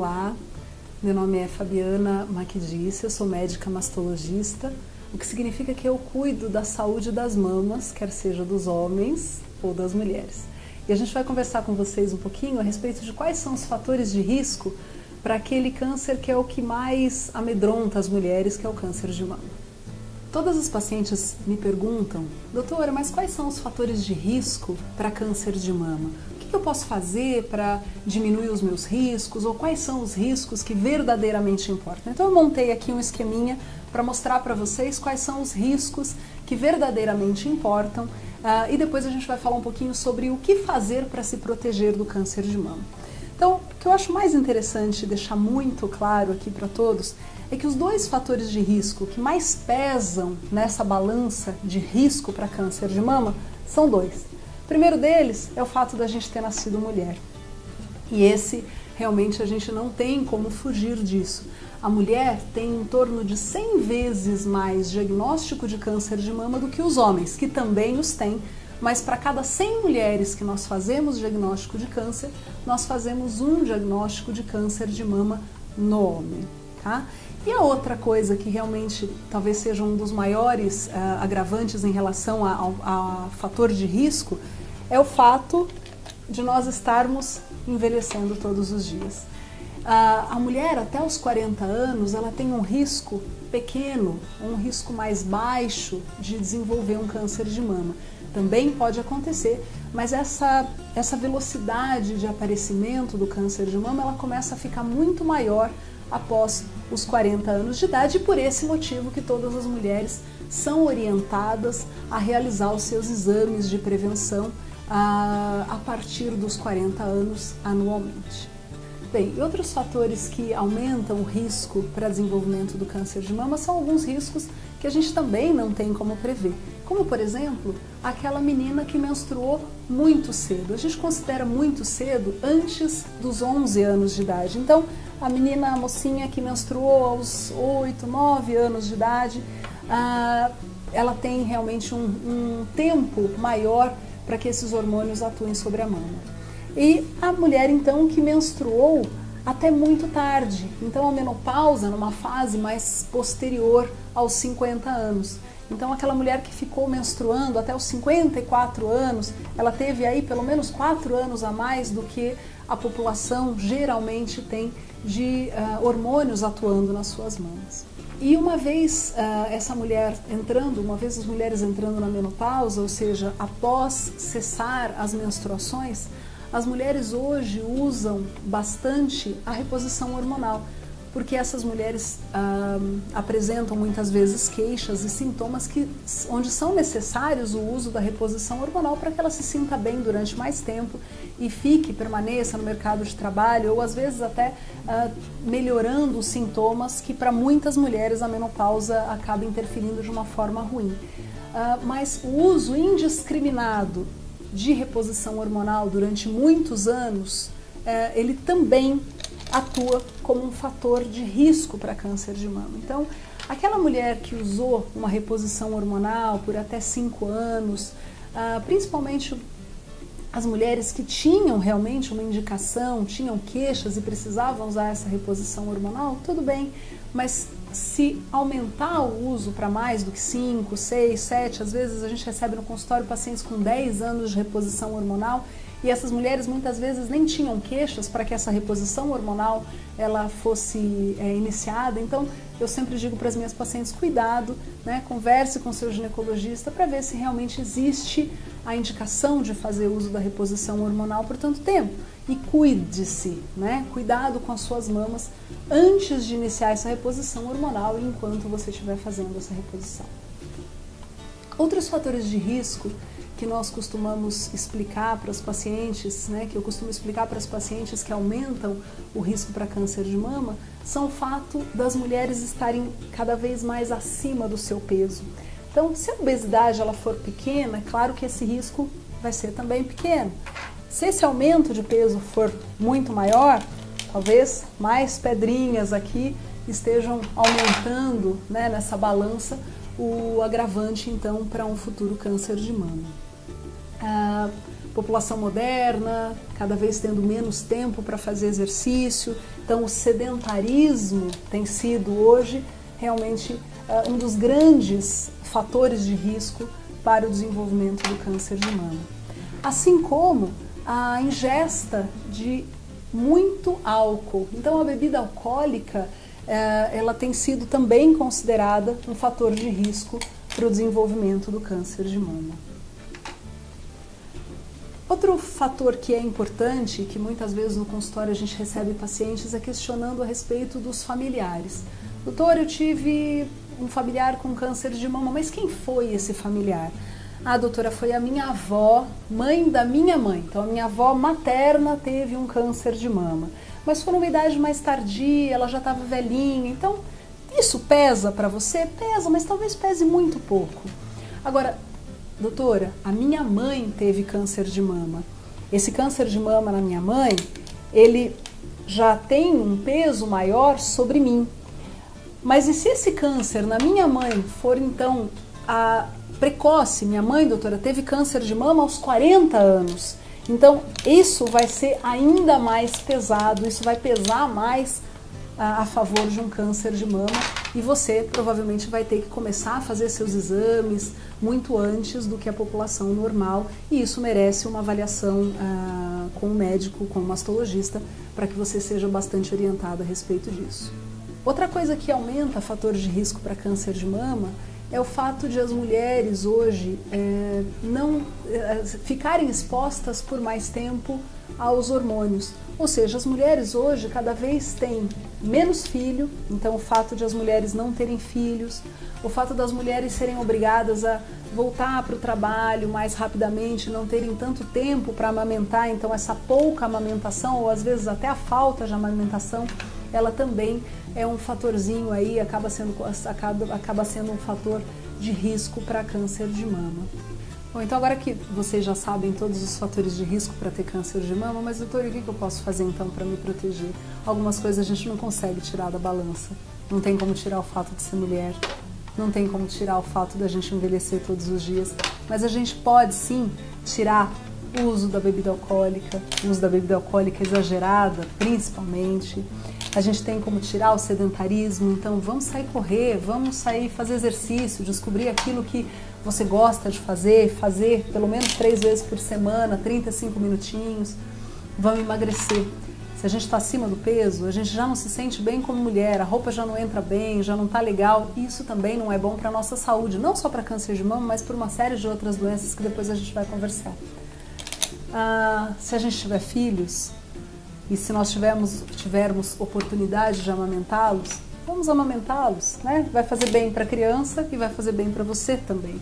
Olá, meu nome é Fabiana Macchidice, eu sou médica mastologista, o que significa que eu cuido da saúde das mamas, quer seja dos homens ou das mulheres. E a gente vai conversar com vocês um pouquinho a respeito de quais são os fatores de risco para aquele câncer que é o que mais amedronta as mulheres, que é o câncer de mama. Todas as pacientes me perguntam, doutora, mas quais são os fatores de risco para câncer de mama? O que eu posso fazer para diminuir os meus riscos? Ou quais são os riscos que verdadeiramente importam? Então eu montei aqui um esqueminha para mostrar para vocês quais são os riscos que verdadeiramente importam e depois a gente vai falar um pouquinho sobre o que fazer para se proteger do câncer de mama. Então, o que eu acho mais interessante deixar muito claro aqui para todos é que os dois fatores de risco que mais pesam nessa balança de risco para câncer de mama são dois. O primeiro deles é o fato da gente ter nascido mulher. E esse, realmente, a gente não tem como fugir disso. A mulher tem em torno de 100 vezes mais diagnóstico de câncer de mama do que os homens, que também os têm, mas para cada 100 mulheres que nós fazemos diagnóstico de câncer, nós fazemos um diagnóstico de câncer de mama no homem, tá? E a outra coisa que realmente talvez seja um dos maiores agravantes em relação ao fator de risco é o fato de nós estarmos envelhecendo todos os dias. A mulher até os 40 anos, ela tem um risco pequeno, um risco mais baixo de desenvolver um câncer de mama. Também pode acontecer, mas essa velocidade de aparecimento do câncer de mama, ela começa a ficar muito maior após os 40 anos de idade, e por esse motivo que todas as mulheres são orientadas a realizar os seus exames de prevenção a partir dos 40 anos anualmente. Bem, e outros fatores que aumentam o risco para desenvolvimento do câncer de mama são alguns riscos que a gente também não tem como prever. Como, por exemplo, aquela menina que menstruou muito cedo. A gente considera muito cedo antes dos 11 anos de idade. Então, a menina, a mocinha que menstruou aos 8, 9 anos de idade, ela tem realmente um tempo maior para que esses hormônios atuem sobre a mama. E a mulher, então, que menstruou até muito tarde. Então, a menopausa numa fase mais posterior aos 50 anos. Então, aquela mulher que ficou menstruando até os 54 anos, ela teve aí pelo menos 4 anos a mais do que a população geralmente tem de hormônios atuando nas suas mamas. E uma vez essa mulher entrando, uma vez as mulheres entrando na menopausa, ou seja, após cessar as menstruações, as mulheres hoje usam bastante a reposição hormonal, porque essas mulheres apresentam muitas vezes queixas e sintomas onde são necessários o uso da reposição hormonal para que ela se sinta bem durante mais tempo e permaneça no mercado de trabalho, ou às vezes até melhorando os sintomas que para muitas mulheres a menopausa acaba interferindo de uma forma ruim. Mas o uso indiscriminado de reposição hormonal durante muitos anos, ele também atua como um fator de risco para câncer de mama. Então, aquela mulher que usou uma reposição hormonal por até 5 anos, principalmente as mulheres que tinham realmente uma indicação, tinham queixas e precisavam usar essa reposição hormonal, tudo bem, mas se aumentar o uso para mais do que 5, 6, 7, às vezes a gente recebe no consultório pacientes com 10 anos de reposição hormonal e essas mulheres muitas vezes nem tinham queixas para que essa reposição hormonal ela fosse iniciada. Então eu sempre digo para as minhas pacientes, cuidado, né? Converse com seu ginecologista para ver se realmente existe a indicação de fazer uso da reposição hormonal por tanto tempo. E cuide-se, né? Cuidado com as suas mamas antes de iniciar essa reposição hormonal e enquanto você estiver fazendo essa reposição. Outros fatores de risco que nós costumamos explicar para os pacientes, né, que eu costumo explicar para as pacientes que aumentam o risco para câncer de mama, são o fato das mulheres estarem cada vez mais acima do seu peso. Então, se a obesidade ela for pequena, é claro que esse risco vai ser também pequeno. Se esse aumento de peso for muito maior, talvez mais pedrinhas aqui estejam aumentando, né, nessa balança o agravante então para um futuro câncer de mama. População moderna, cada vez tendo menos tempo para fazer exercício, então o sedentarismo tem sido hoje realmente um dos grandes fatores de risco para o desenvolvimento do câncer de mama. Assim como a ingesta de muito álcool. Então a bebida alcoólica ela tem sido também considerada um fator de risco para o desenvolvimento do câncer de mama. Outro fator que é importante, que muitas vezes no consultório a gente recebe pacientes, é questionando a respeito dos familiares. Doutor, eu tive um familiar com câncer de mama, mas quem foi esse familiar? Ah, doutora, foi a minha avó, mãe da minha mãe. Então, a minha avó materna teve um câncer de mama. Mas foi numa idade mais tardia, ela já estava velhinha. Então, isso pesa para você? Pesa, mas talvez pese muito pouco. Agora, doutora, a minha mãe teve câncer de mama. Esse câncer de mama na minha mãe, ele já tem um peso maior sobre mim. Mas e se esse câncer na minha mãe for, então, precoce? Minha mãe, doutora, teve câncer de mama aos 40 anos. Então, isso vai ser ainda mais pesado, isso vai pesar mais a favor de um câncer de mama e você provavelmente vai ter que começar a fazer seus exames muito antes do que a população normal e isso merece uma avaliação com um médico, com um mastologista, para que você seja bastante orientado a respeito disso. Outra coisa que aumenta fatores de risco para câncer de mama é o fato de as mulheres hoje ficarem expostas por mais tempo aos hormônios. Ou seja, as mulheres hoje cada vez têm menos filho, então o fato de as mulheres não terem filhos, o fato das mulheres serem obrigadas a voltar para o trabalho mais rapidamente, não terem tanto tempo para amamentar, então essa pouca amamentação ou às vezes até a falta de amamentação, ela também é um fatorzinho aí, acaba sendo um fator de risco para câncer de mama. Bom, então agora que vocês já sabem todos os fatores de risco para ter câncer de mama, mas doutor, o que eu posso fazer então para me proteger? Algumas coisas a gente não consegue tirar da balança. Não tem como tirar o fato de ser mulher, não tem como tirar o fato da gente envelhecer todos os dias, mas a gente pode sim tirar o uso da bebida alcoólica, o uso da bebida alcoólica exagerada, principalmente. A gente tem como tirar o sedentarismo, então vamos sair correr, vamos sair fazer exercício, descobrir aquilo que você gosta de fazer pelo menos 3 vezes por semana, 35 minutinhos, vamos emagrecer. Se a gente está acima do peso, a gente já não se sente bem como mulher, a roupa já não entra bem, já não está legal, isso também não é bom para a nossa saúde, não só para câncer de mama, mas por uma série de outras doenças que depois a gente vai conversar. Se a gente tiver filhos, e se nós tivermos oportunidade de amamentá-los, vamos amamentá-los, né? Vai fazer bem para a criança e vai fazer bem para você também.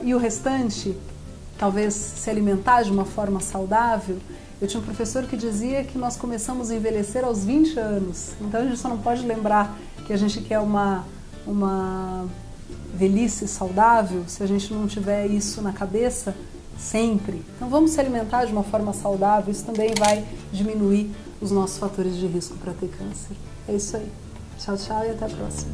E o restante, talvez se alimentar de uma forma saudável. Eu tinha um professor que dizia que nós começamos a envelhecer aos 20 anos. Então a gente só não pode lembrar que a gente quer uma velhice saudável se a gente não tiver isso na cabeça sempre. Então vamos se alimentar de uma forma saudável, isso também vai diminuir os nossos fatores de risco para ter câncer. É isso aí. Tchau, tchau e até a próxima.